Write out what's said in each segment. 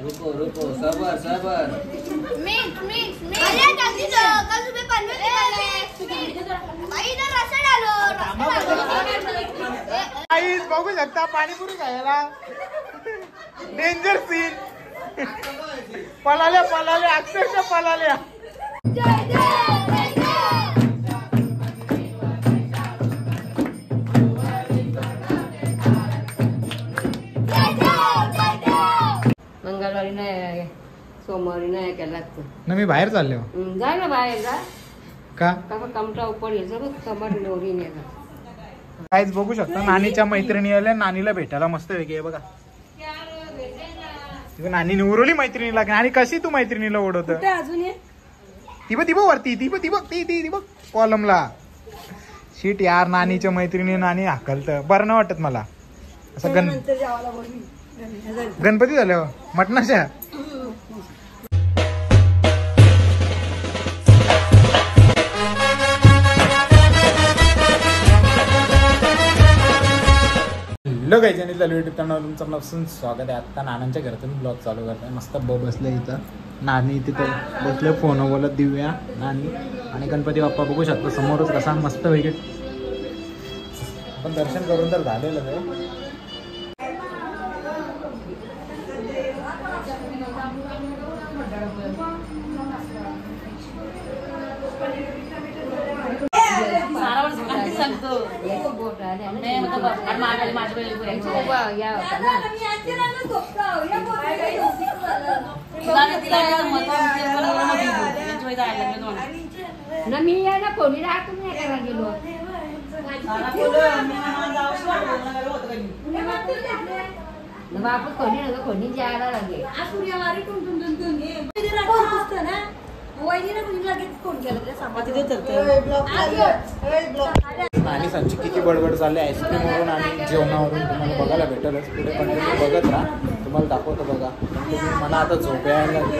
रुको रुको सबर सबर बघू शकता पाणीपुरी खायला डेंजर सीन पळाल्या पळाल्या अक्षरशः पळाल्या मंगळवारी नाही सोमवारी नाही केला लागतो ना मी बाहेर चालले जा ना बाहेर जा का कमटा पडेल सगळं कमर लोरी नेला काहीच बघू शकता नानीच्या मैत्रिणी आल्या नानीला भेटायला मस्त वेगळी आहे बघा नानी निवरवली मैत्रिणीला नानी कशी तू मैत्रिणीला ओढवत अजून ती बघ वरती ती बघ कॉलमला शीट यार नानीच्या मैत्रिणी नानी हाकलत बरं नाही वाटत मला असं गणपती झाल्यावर मटणाच्या हॅलो गाईज आणि चालू युट्यूब चॅनल तुमचं नसून स्वागत आहे. आता नानांच्या घरातून ब्लॉग चालू करतोय. मस्त बसले इथं नानी तिथं बसले फोन बोलत दिव्या नानी आणि गणपती बाप्पा बघू शकतो समोरच कसा मस्त वेगळे आपण दर्शन करून तर झालेलं आहे. मी ना कोणी राहतो नाही करायला गेलो बापू कोणी नका कोणी जायला लागेल आणि सांची किती बडबड चालली आईस्क्रीमवरून आणि जेवणावरून तुम्हाला बघायला भेटेलच. पुढे कंटिन्यू बघत राहा तुम्हाला दाखवतो बघा. मला आता झोप यायला लागली.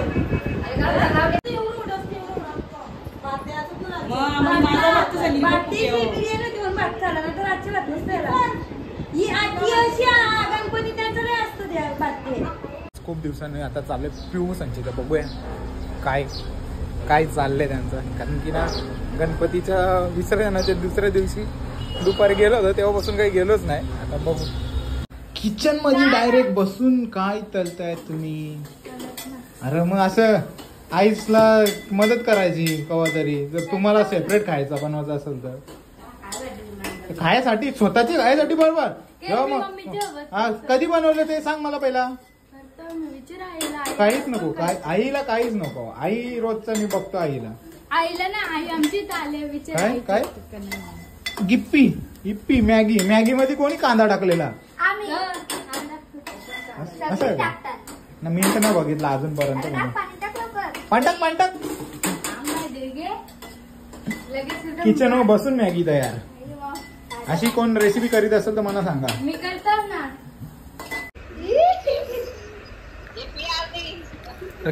खूप दिवसांनी आता चाललंय पिऊ संचिता बघूया काय काय चाललंय त्यांचं. कारण की ना गणपतीच्या विसर्जनाच्या दुसऱ्या दिवशी दुपारी गेलो होतो तेव्हापासून काही गेलोच नाही. आता बघू किचन मध्ये डायरेक्ट बसून काय तळताय तुम्ही. अरे मग असं आईसला मदत करायची कवा तरी जर तुम्हाला सेपरेट खायचा बनवायचा असेल तर खायसाठी स्वतःची खायसाठी बरोबर. मग कधी बनवलं ते सांग मला पहिला. काहीच नको काय आईला काहीच नको. आई रोजचं मी बघतो आईला ना आई आमची काय काय गिप्पी इप्पी मॅगी मॅगी मध्ये कोणी कांदा टाकलेला असं ना मी तर नाही बघितलं अजूनपर्यंत. पांटक किचन वर बसून मॅगी तयार. अशी कोण रेसिपी करीत असेल तर मला सांगा. मी करतो ना.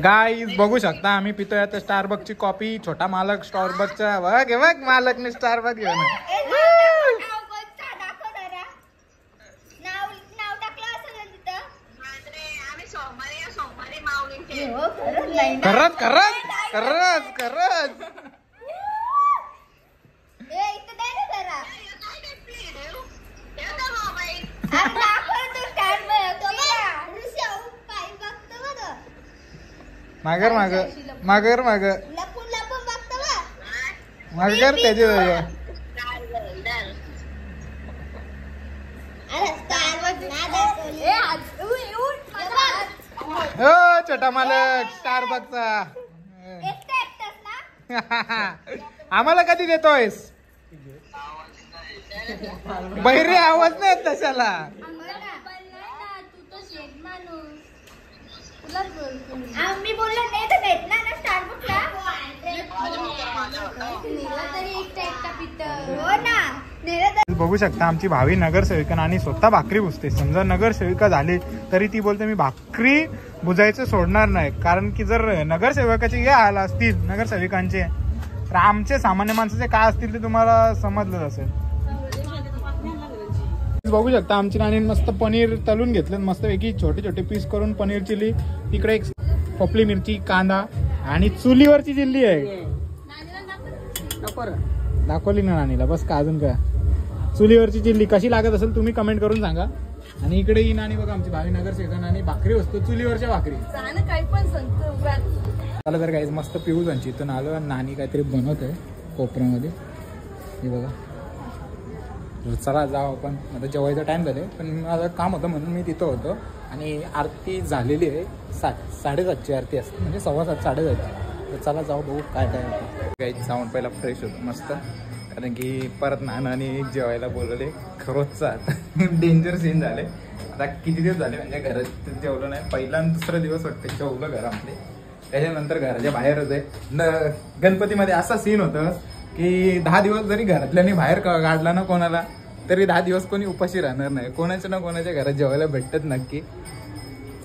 गाईज बघू शकता आम्ही पितोय आता स्टारबक्सची कॉफी. छोटा मालक स्टारबक्सचा बघ मालकने स्टारबक्स घेऊन खरंच मागर त्याची हो छोटा मालक स्टारबक्सचा. आम्हाला कधी देतोयस बहिरे आवाज नाही तशाला. मी बोललो नाही तर भेटणार ना स्टारबक्सला. बघू शकता आमची भावी नगरसेविका आणि स्वतः भाकरी बुजते. समजा नगरसेविका झाली तरी ती बोलते मी भाकरी बुजायचं सोडणार नाही. कारण की जर नगरसेवकाचे हे हाल असतील नगरसेविकांचे तर आमचे सामान्य माणसाचे काय असतील ते तुम्हाला समजलंच असेल. बघू शकता आमची नानी मस्त पनीर तळून घेतलं मस्त पैकी छोटे छोटे पीस करून पनीर चिल्ली. तिकडे एक पपली मिरची कांदा आणि चुलीवरची चिल्ली आहे. दाखवली ना नानीला बस का अजून का. चुलीवरची चिल्ली कशी लागत असेल तुम्ही कमेंट करून सांगा. आणि इकडे ही नानी बघा आमची भावीनगर शेजारी नानी भाकरी असतो चुलीवरच्या भाकरी. चला तर काही मस्त पिऊ त्यांची इथून आलो आणि नानी काहीतरी बनवत आहे कोपऱ्यामध्ये हे बघा. चला जाऊ आपण आता जेवायचा टाइम झाले पण माझं काम होतं म्हणून मी तिथं होतो. आणि आरती झालेली आहे 7:30ची आरती असते म्हणजे 7:15 7:30. तर चला जाऊ बघू काय काय होतं. काही जाऊन पहिला फ्रेश होतो मस्त कारण की परत नानाने जेवायला बोलवले. खरोचचा डेंजर सीन झाले. आता किती दिवस झाले म्हणजे घरात जेवलं नाही. पहिला आणि दुसरा दिवस वाटते जेवलं घरामध्ये. त्याच्यानंतर घराच्या बाहेर होते. गणपतीमध्ये असा सीन होतं की 10 दिवस जरी घरातल्यानी बाहेर काढला ना कोणाला तरी 10 दिवस कोणी उपाशी राहणार नाही. कोणाच्या ना कोणाच्या घरात जेवायला भेटत नक्की.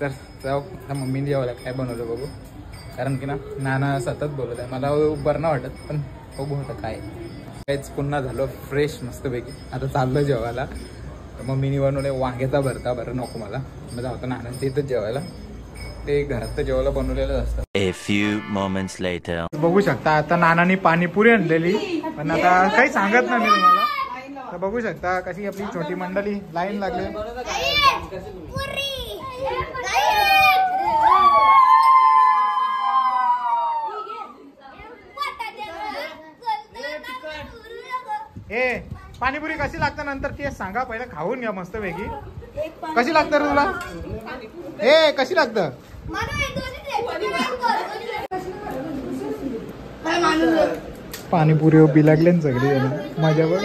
तर जाऊ मम्मीने जेवायला काय बनवलं बघू कारण की ना नाना सतत बोलत आहे मला बरं नाही वाटत पण बघू होतं काय. काहीच पुन्हा झालं फ्रेश मस्तपैकी. आता चाललं जेवायला. मम्मीने बनवले वांग्याचा भरता. बरं नको मला जाऊ नानांच्या इथंच जेवायला. ते घरात तर जेवायला बनवलेलं असतं. A few moments later. बघू शकता आता नानांनी पाणीपुरी आणलेली पण आता काही सांगत नाही मी तुम्हाला. तर बघू शकता कशी आपली छोटी मंडळी लाईन लागली. ए पाणीपुरी कशी लागतं नंतर ते सांगा. पहिलं खाऊन घ्या मस्त पैकी. कशी लागतं रे तुला. ए कशी लागतं. पाणीपुरी बी लागले ना सगळे जण माझ्या बघ.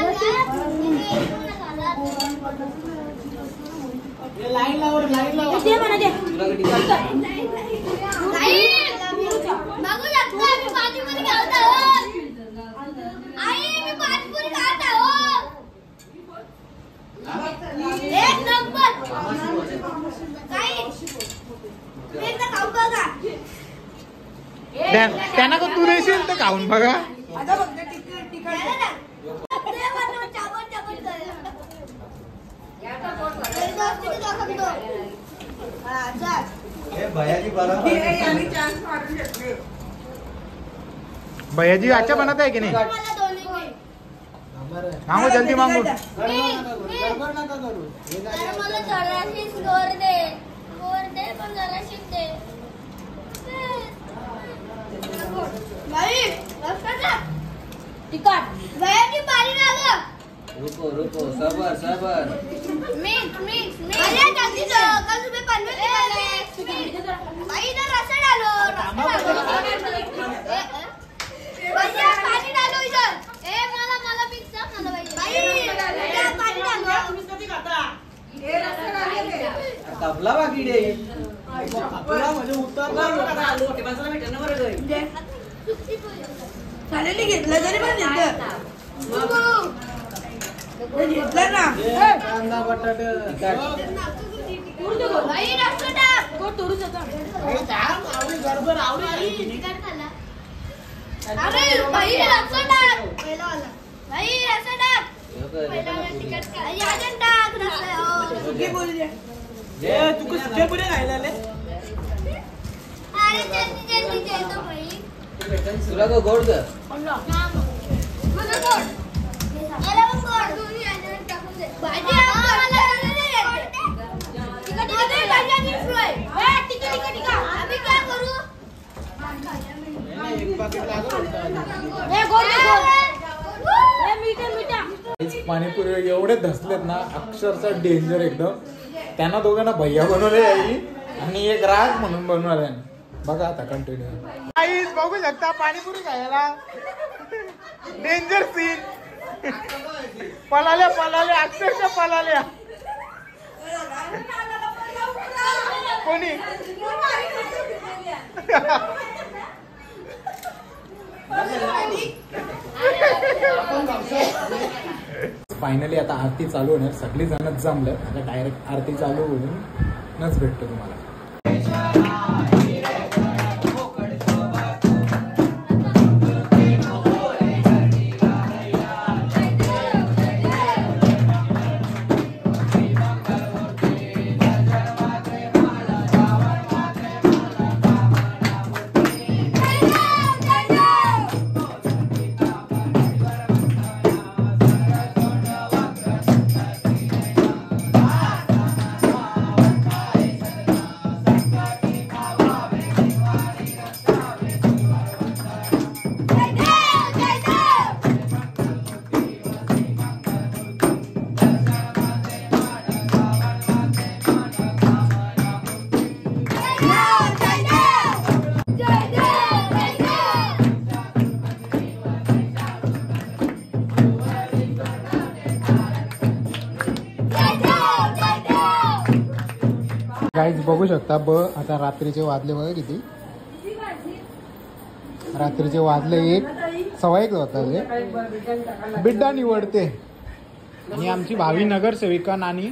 त्यांना का तू देशील तर खाऊन बघा. भैयाजी अच्छा बनत आहे की नाही. मांगो जल्दी मांगो. रुको रुको सबर सबर. कपला बाकी डे घेतलं तरी पण घेतलं ना. कांदा बटाटा तुला तो गोड कर. पाणीपुरी एवढे धसलेत ना अक्षरशः डेंजर एकदम. त्यांना दोघांना भैया बनवले आई आणि एक राग म्हणून बनवले. बघा आता कंटिन्यू काहीच बघू शकता पाणीपुरी खायला. Danger scene. पळाल्या पळाल्या अक्षरशः पळाल्या. कोणी फायनली आता आरती चालू होणार. सगळी जणच जमलं. आता डायरेक्ट आरती चालू होऊनच भेटतो तुम्हाला. काहीच बघू शकता आता रात्रीचे वाजले बघा किती. रात्रीचे वाजले 1:15 होता. बिड्डा निवडते आणि आमची भावी नगरसेविका नानी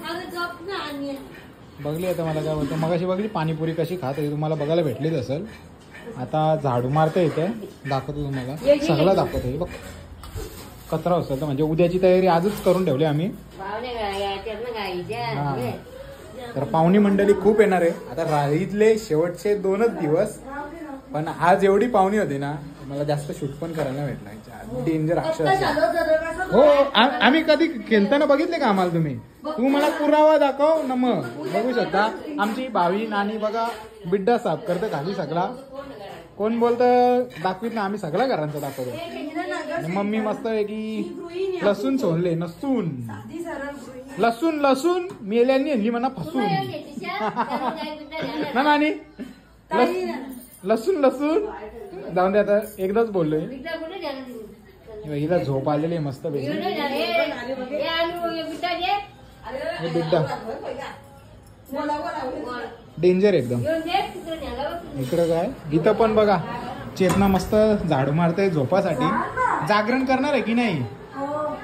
बघली. आता मला काय बोलतो मग अशी बघली पाणीपुरी कशी खात होती तुम्हाला बघायला भेटलीच असेल. आता झाडू मारते इथे दाखवतो तुम्हाला सगळं दाखवतो. बघ कचरा असतो म्हणजे उद्याची तयारी आजच करून ठेवली आम्ही. तर पाहुणी मंडळी खूप येणार आहे. आता राईतले शेवटचे 2च दिवस पण आज एवढी पाहुणी होती ना मला जास्त शूट पण करायला भेटला. डेंजर अक्षर हो. आम्ही कधी खेळताना बघितले का आम्हाला तुम्ही? तू मला पुरावा दाखव ना. मग बघू शकता आमची भावी नानी बघा बिड्डा साफ करते खाली सगळा. कोण बोलतं दाखवित ना आम्ही सगळ्या घरांचा दाखवतो. मम्मी मस्त आहे की लसूण सोडले नसून लसूण मेल्यांनी आणली म्हणा फसून ना नानी. लसूण जाऊन दे आता एकदाच बोललोय. हिला झोप आलेली मस्त पैकी. बिड्डा डेंजर एकदम. इकडं काय इथं पण बघा चेतना मस्त झाडू मारते झोपासाठी. जागरण करणार आहे की नाही?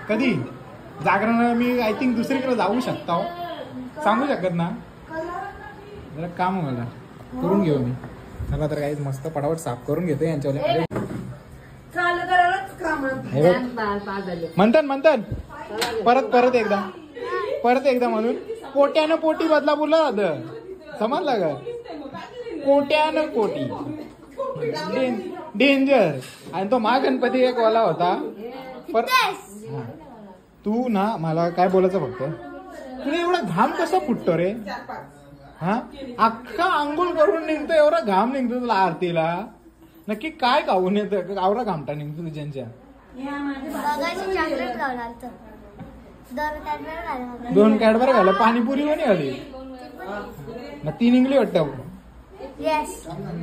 कधी जागरण? मी आय थिंक दुसरीकडे जाऊ शकता. सांगू शकत ना जरा काम मला करून घेऊ मी. चला तर काही मस्त पटापट साफ करून घेतो यांच्यावर. म्हणतात परत एकदा म्हणून पोट्यानं पोटी बदलापूरला जातं. समजलं का? पोट्यानं पोटी डेंजर. आणि तो महागणपती एक वाला होता. तू ना मला काय बोलायचं फक्त तुला एवढा घाम कसा फुटतो रे? हा अख्खा आंघोळ करून निघतो एवढा घाम निघतो तुला आरतीला. नक्की काय खाऊन येतं आवरा घामटा निघतो तुझ्यांच्या? 2 कॅडबरी घाला पाणीपुरी पण आली ना 3 इंगली वाटतं.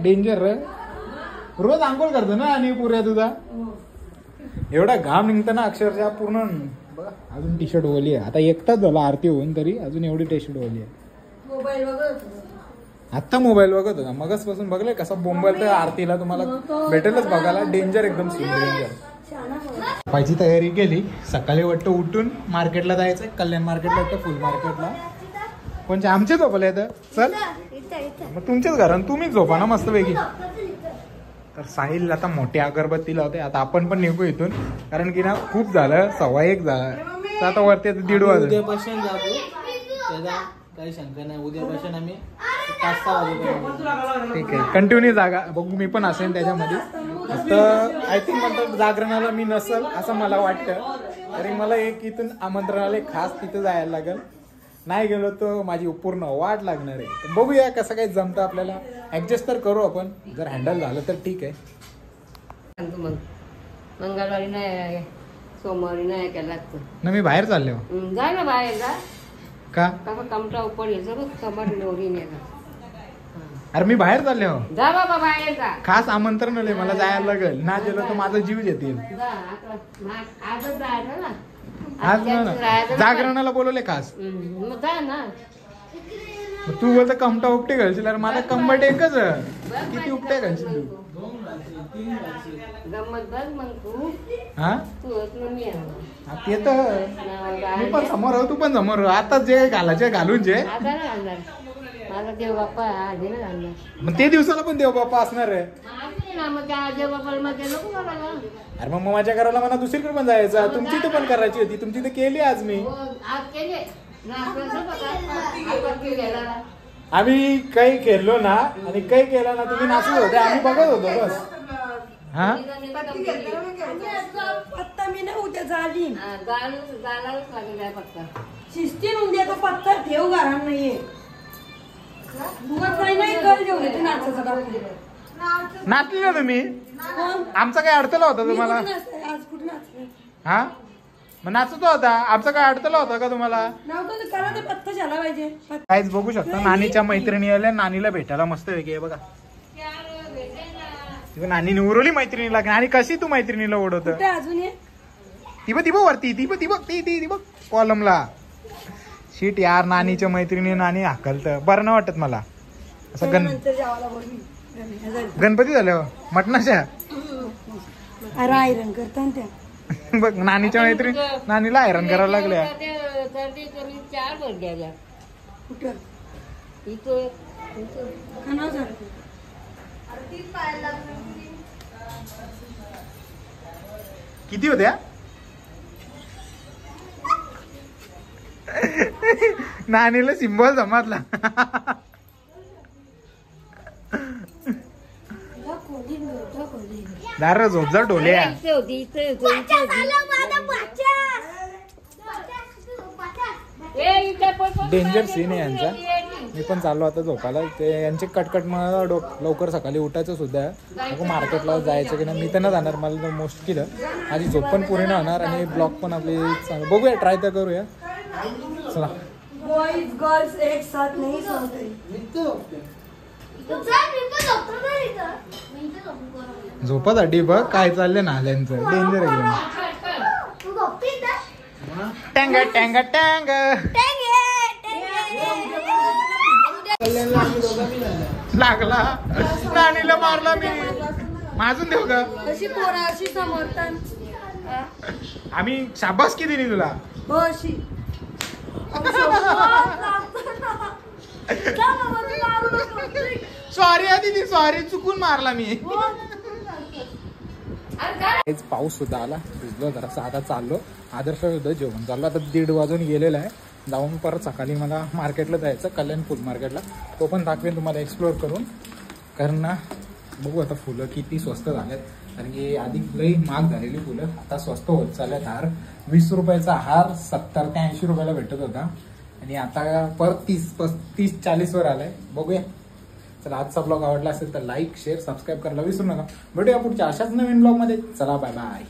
डेंजर रे. रोज आंघोळ करतो ना आणि पुऱ्या तुझा एवढा घाम निघतो ना अक्षरशः पूर्ण. बघा अजून टी शर्ट ओली आहे. आता 1 तास झाला आरती होऊन तरी अजून एवढी टी शर्ट ओली आहे. आता मोबाईल बघत होता मगच पासून बघले कसा बोंबल तर आरतीला तुम्हाला भेटेलच बघायला. डेंजर एकदम सीन डेंजर. पाहिजे तयारी केली. सकाळी वाटतं उठून मार्केटला जायचंय. कल्याण मार्केटला वाटतं फुल मार्केटला. कोणचे आमचे झोपले आहेत? चल मग तुमच्याच घरात तुम्हीच झोपा ना मस्त पैकी. तर साहिल आता मोठी अगरबत्ती लावते. आता आपण पण निघू इथून कारण की ना खूप झालं 1:15 झालं. तर आता वरती 1:30 वाजले. उद्यापासून जातो काही शंका नाही. उद्यापासून आम्ही 5-6 वाजेपर्यंत. ठीक आहे कंटिन्यू जागा बघू. मी पण असेन त्याच्यामध्ये. तर आय थिंक म्हणतात जागरणाला मी नसल असं मला वाटतं. तरी मला एक इथून आमंत्रणाला खास तिथं जायला लागेल. नाही गेलो तर माझी पूर्ण वाट लागणार आहे. तर बघूया कसं काही जमतं आपल्याला. ऍडजस्ट तर करू आपण. जर हँडल झालं तर ठीक आहे. मंगळवारी नाही सोमवारी नाही केला ना मी बाहेर चालले जा ना बाहेर जा. का कमटा उपर कमर लोरी नेला. अरे मी बाहेर चालले हो. जा बाबा बाहेर जा. खास आमंत्रण आले मला जायला लागेल. ना गेलो तर माझा जीव येतील. आजच जायचं ना. आज ना जागरणाला बोलवले खास. मग जा ना. तू बोलतो कमटा उपटे घालशील. अरे मला कंबट एकच किती उपटे घालशील तू? गमत बघ मग तू. हा तू मी ते तर मी पण समोर हो तू पण समोर. आता जे घालायचे घालून जे आता ना घालणार. माझा देव बाप्पा आधी ना घालणार. मग ते दिवसाला पण देव बाप्पा असणार आहे. मग त्या देव बाप्पाला मग नको करायला. अरे मग माझ्या घराला मला दुसरीकडे पण जायचं. तुमची तर पण करायची होती. तुमची तर केली आज मी. आज केले आम्ही काही खेळलो ना आणि काही केलं ना तुम्ही नाचत होते आम्ही बघत होतो बस. हा पत्ता मी ना उद्या झाली गालाच लागेल पत्ता. शिस्तीन उद्या तो पत्ता ठेव घरात नाहीये. नाही कल घेऊन येते नाचाचा. नाचली ना तुम्ही? आमचा काय अडथळा होता तुम्हाला? आज कुठे नाचले? हा मग नाचतो होता. आमचा काय अडथळा होता का तुम्हाला? नव्हतं करा ते पत्ता झाला पाहिजे. काहीच बघू शकता नानीच्या मैत्रिणी आल्या. नानीला भेटायला मस्त वेगळी आहे बघा. नानी निवरवली मैत्रिणीला. आणि कशी तू मैत्रिणीला ओढवत अजून ती बघ वरती ती बघ ती बघ ती बघ कॉलमला. शीट यार, नानीच्या मैत्रिणी नानी हाकलत बरं नाही वाटत मला असं. नंतर जेवायला बोलवी. गणपती झाल्यावर मटणाच्या अरे आयरन करता ना त्या. बघ नानीच्या मैत्रिणी नानीला हैराण करायला लागल्या. सर्दी कमी 4 वर्षाला कुठं इथं खाना झालं. किती होत्या नानीला सिम्बॉल समजला. दार झोपजा ढोल्या. इथं होती इथं होती. डेंजर सीन आहे यांचा. मी पण चाललो आता झोपायला. ते यांचे कटकट मला लवकर सकाळी उठायचं सुद्धा आहे. मार्केटला जायचं की नाही, मी तर नाही जाणार. मला तर मोस्ट केलं माझी झोप पण पुरी नाही होणार आणि ब्लॉग पण आपली बघूया, ट्राय तर करूया. चला बॉईज गर्ल्स एक साथ नाही सोते. झोपासाठी बघ काय चाललंय ना त्यांचं. डेंजर आहे. टँग टँग टँग लागला. नानीला मारला मी. माझून देऊ का? अशी पोरा अशी समर्थन. आम्ही शाबास किती दिली तुला. हो अशी. सॉरी आधी सॉरी, चुकून मारला मी. पाऊस सुद्धा आला, भिजलो जरासा. आता चाललो आदर्श सुद्धा जेवण चाललो. आता 1:30 वाजून गेलेला आहे. जाऊन परत सकाळी मला मार्केटला जायचं, कल्याण फुल मार्केटला. तो पण दाखवेन तुम्हाला एक्सप्लोर करून. कारण ना बघू आता फुलं किती स्वस्त झालेत. कारण की आधी लई महाग झालेली फुलं आता स्वस्त होत चालल्यात. हार 20 रुपयाचा हार 70 ते 80 रुपयाला भेटत होता आणि आता परत 30-40 वर आलाय. बघूया. चला आजचा ब्लॉग आवडला असेल तर लाईक शेअर सबस्क्राईब करायला विसरू नका. भेटूया पुढच्या अशाच नवीन ब्लॉग मध्ये. चला बाय बाय.